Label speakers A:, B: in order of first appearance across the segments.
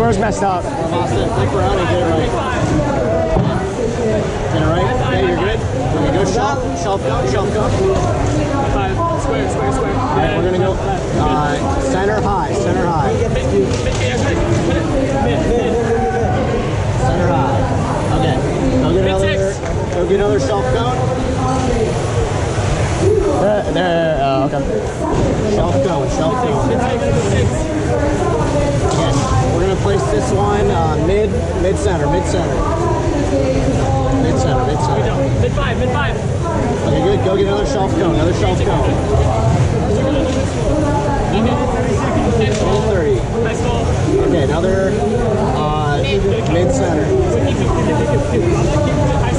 A: controller's messed up.
B: Flip around and get it right. Get it right? Okay, you're good. We're gonna go shelf go.
C: Square.
B: Alright, we're gonna go center high. Center high. Okay. Go get another shelf cone.
A: Okay.
B: Shelf cone. Okay. We're gonna place this one mid center.
C: Mid five.
B: Okay, good. Go get another shelf cone. 30.
C: Nice ball.
B: Okay, another mid center.
C: High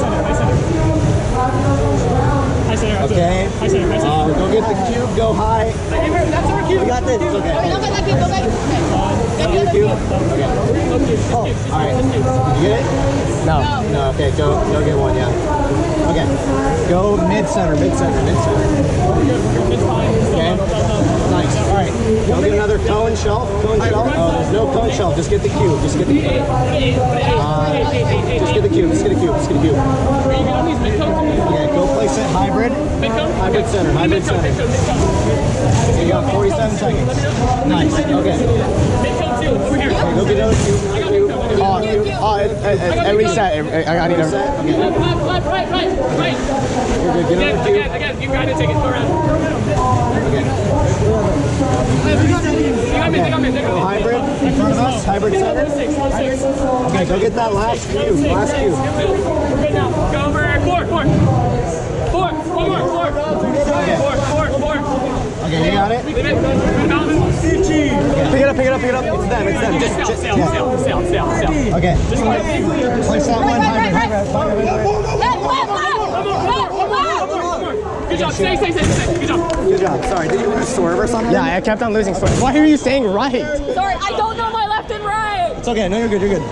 C: center.
B: Okay. Go get the cube. Go high. We got this. It's okay. Go get the cube. Okay. All right. Did you get it?
A: No.
B: No. Okay. Go get one. Yeah. Okay. Go mid center. Okay. Nice. All right. Go get another cone shelf. Oh, there's no cone shelf. Just get the cube. Just get the cube. Okay. Go place it hybrid. Hybrid center. You got 47 seconds. Nice. Okay.
C: Over here.
B: Okay, go get another cube.
A: It reset. I need a
C: Right.
B: You're good. Get another cube.
C: Again, you got to take it around.
B: Okay. Go hybrid in front of us. Hybrid center. Okay, go get that last cube.
C: We're good now. Go over 4.
B: Okay, you got it?
A: Pick it up.
B: It's them.
C: Sail.
B: Okay. Place that one hybrid.
C: Good job. Stay. Good job.
B: Good job. Sorry, did you want to swerve or something?
A: Yeah, I kept on losing. Why are you saying right?
D: Sorry, I don't know my left and right.
B: It's okay. No, you're good.